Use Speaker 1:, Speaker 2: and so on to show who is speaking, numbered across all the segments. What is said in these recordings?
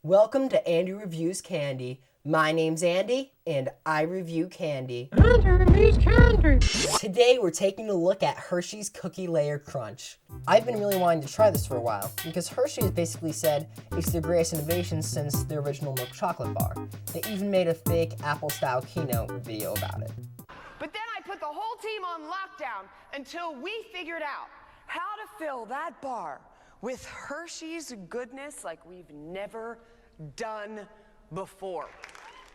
Speaker 1: Welcome to Andy Reviews Candy. My name's Andy, and I review candy.
Speaker 2: Andy reviews candy.
Speaker 1: Today we're taking a look at Hershey's Cookie Layer Crunch. I've been really wanting to try this for a while, because Hershey has basically said it's their greatest innovation since the original milk chocolate bar. They even made a fake Apple-style keynote video about it.
Speaker 3: But then I put the whole team on lockdown until we figured out how to fill that bar with Hershey's goodness like we've never done before.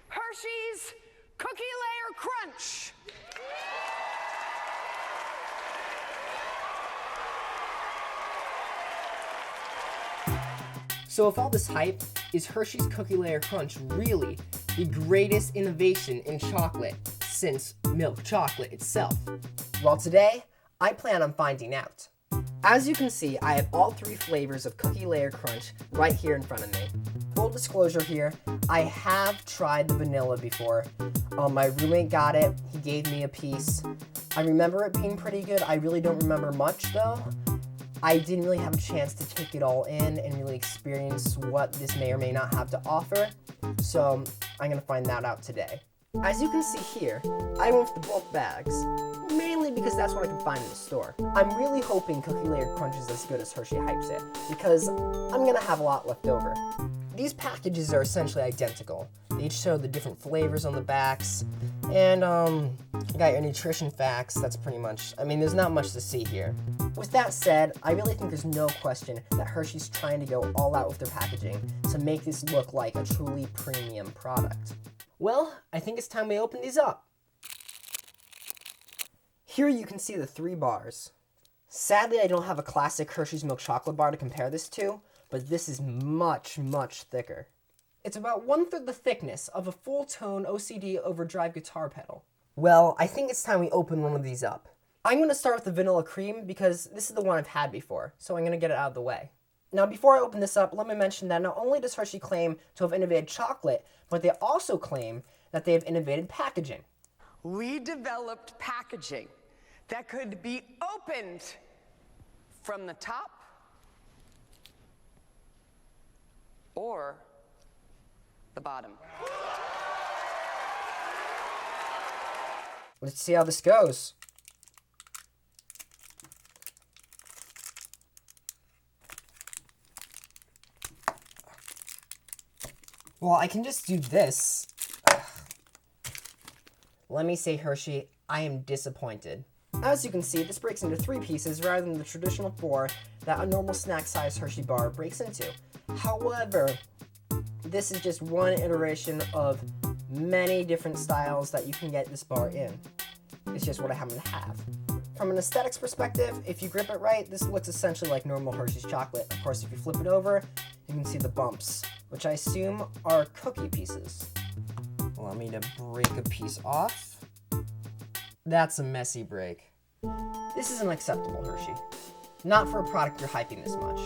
Speaker 3: Hershey's Cookie Layer Crunch.
Speaker 1: So with all this hype, is Hershey's Cookie Layer Crunch really the greatest innovation in chocolate since milk chocolate itself? Well, today, I plan on finding out. As you can see, I have all three flavors of Cookie Layer Crunch right here in front of me. Full disclosure here, I have tried the vanilla before. My roommate got it, he gave me a piece. I remember it being pretty good. I really don't remember much though. I didn't really have a chance to take it all in and really experience what this may or may not have to offer. So I'm gonna find that out today. As you can see here, I went with the bulk bags, mainly because that's what I could find in the store. I'm really hoping Cookie Layer Crunch is as good as Hershey hypes it, because I'm gonna have a lot left over. These packages are essentially identical. They each show the different flavors on the backs, and you got your nutrition facts. That's pretty much, there's not much to see here. With that said, I really think there's no question that Hershey's trying to go all out with their packaging to make this look like a truly premium product. Well, I think it's time we open these up. Here you can see the three bars. Sadly, I don't have a classic Hershey's milk chocolate bar to compare this to, but this is much, much thicker. It's about 1/3 the thickness of a full-tone OCD overdrive guitar pedal. Well, I think it's time we open one of these up. I'm going to start with the vanilla cream because this is the one I've had before, so I'm going to get it out of the way. Now, before I open this up, let me mention that not only does Hershey claim to have innovated chocolate, but they also claim that they have innovated packaging.
Speaker 3: We developed packaging that could be opened from the top or the bottom.
Speaker 1: Let's see how this goes. Well, I can just do this. Ugh. Let me say, Hershey, I am disappointed. As you can see, this breaks into 3 pieces rather than the traditional 4 that a normal snack-sized Hershey bar breaks into. However, this is just one iteration of many different styles that you can get this bar in. It's just what I happen to have. From an aesthetics perspective, if you grip it right, this looks essentially like normal Hershey's chocolate. Of course, if you flip it over, you can see the bumps, which I assume are cookie pieces. Allow me to break a piece off. That's a messy break. This isn't acceptable, Hershey. Not for a product you're hyping this much.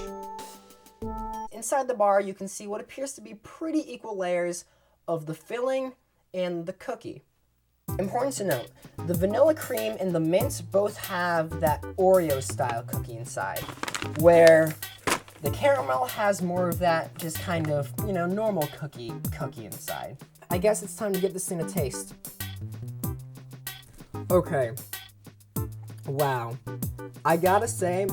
Speaker 1: Inside the bar, you can see what appears to be pretty equal layers of the filling and the cookie. Important to note, the vanilla cream and the mint both have that Oreo-style cookie inside, where the caramel has more of that just kind of, normal cookie inside. I guess it's time to give this thing a taste. Okay. Wow. I gotta say,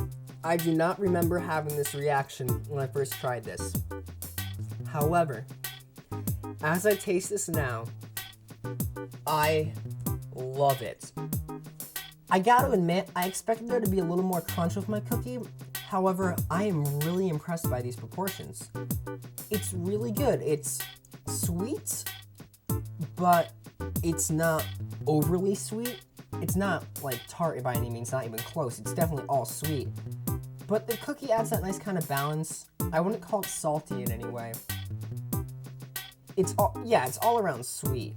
Speaker 1: I do not remember having this reaction when I first tried this. However, as I taste this now, I love it. I gotta admit, I expected there to be a little more crunch with my cookie. However, I am really impressed by these proportions. It's really good. It's sweet, but it's not overly sweet. It's not like tart by any means, not even close. It's definitely all sweet. But the cookie adds that nice kind of balance. I wouldn't call it salty in any way. It's all around sweet.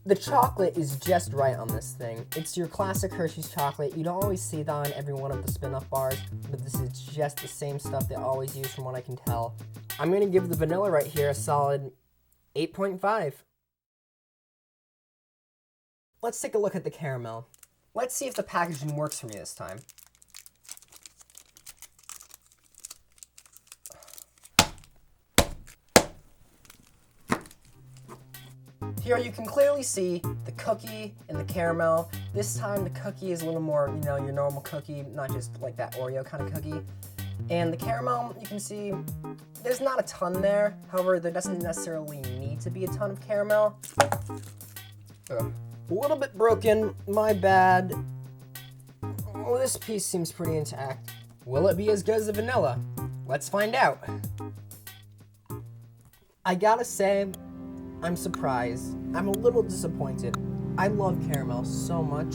Speaker 1: The chocolate is just right on this thing. It's your classic Hershey's chocolate. You don't always see that on every one of the spin-off bars, but this is just the same stuff they always use from what I can tell. I'm gonna give the vanilla right here a solid 8.5. Let's take a look at the caramel. Let's see if the packaging works for me this time. Here you can clearly see the cookie and the caramel. This time the cookie is a little more, your normal cookie, not just like that Oreo kind of cookie. And the caramel, you can see there's not a ton there. However, there doesn't necessarily need to be a ton of caramel. A little bit broken, my bad. Oh, this piece seems pretty intact. Will it be as good as the vanilla? Let's find out. I gotta say, I'm surprised. I'm a little disappointed. I love caramel so much,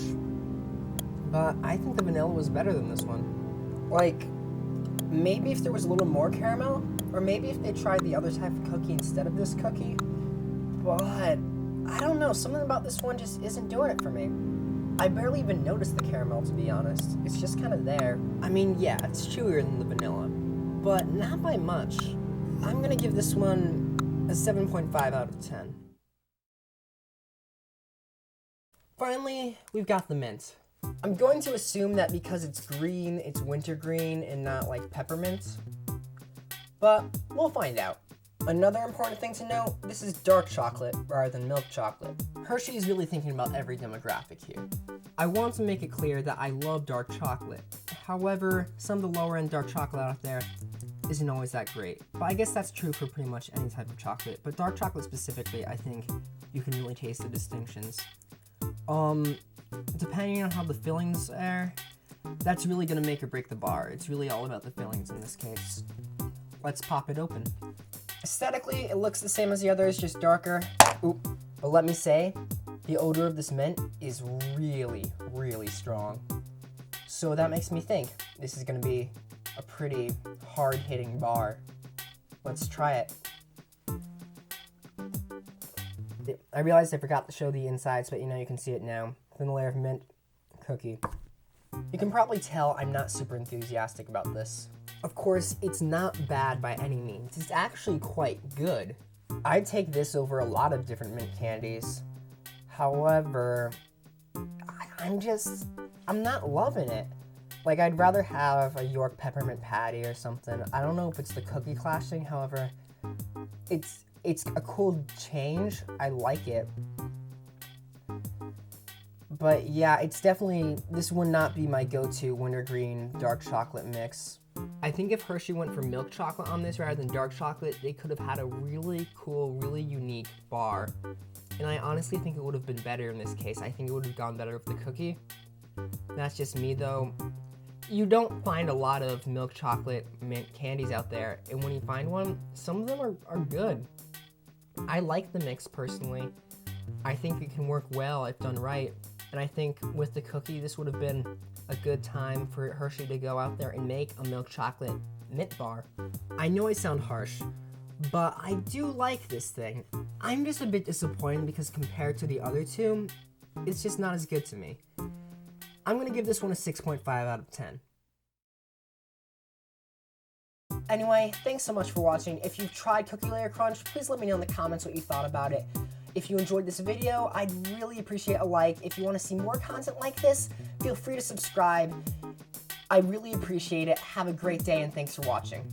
Speaker 1: but I think the vanilla was better than this one. Like, maybe if there was a little more caramel, or maybe if they tried the other type of cookie instead of this cookie, but I don't know, something about this one just isn't doing it for me. I barely even noticed the caramel, to be honest. It's just kind of there. I mean, yeah, it's chewier than the vanilla, but not by much. I'm gonna give this one a 7.5 out of 10. Finally, we've got the mint. I'm going to assume that because it's green, it's wintergreen and not like peppermint, but we'll find out. Another important thing to note, this is dark chocolate rather than milk chocolate. Hershey is really thinking about every demographic here. I want to make it clear that I love dark chocolate. However, some of the lower end dark chocolate out there isn't always that great. But I guess that's true for pretty much any type of chocolate. But dark chocolate specifically, I think you can really taste the distinctions. Depending on how the fillings are, that's really gonna make or break the bar. It's really all about the fillings in this case. Let's pop it open. Aesthetically, it looks the same as the others, just darker. Ooh, but let me say, the odor of this mint is really, really strong. So that makes me think this is gonna be a pretty hard-hitting bar. Let's try it. I realized I forgot to show the insides, but you can see it now. Thin layer of mint cookie. You can probably tell I'm not super enthusiastic about this. Of course, it's not bad by any means. It's actually quite good. I'd take this over a lot of different mint candies. However, I'm not loving it. Like, I'd rather have a York peppermint patty or something. I don't know if it's the cookie clashing, however, it's a cool change. I like it. But yeah, it's definitely, this would not be my go-to wintergreen dark chocolate mix. I think if Hershey went for milk chocolate on this rather than dark chocolate, they could have had a really cool, really unique bar. And I honestly think it would have been better in this case. I think it would have gone better with the cookie. That's just me though. You don't find a lot of milk chocolate mint candies out there, and when you find one, some of them are good. I like the mix personally. I think it can work well if done right, and I think with the cookie, this would have been a good time for Hershey to go out there and make a milk chocolate mint bar. I know I sound harsh, but I do like this thing. I'm just a bit disappointed because compared to the other two, it's just not as good to me. I'm gonna give this one a 6.5 out of 10. Anyway, thanks so much for watching. If you've tried Cookie Layer Crunch, please let me know in the comments what you thought about it. If you enjoyed this video, I'd really appreciate a like. If you want to see more content like this, feel free to subscribe. I really appreciate it. Have a great day, and thanks for watching.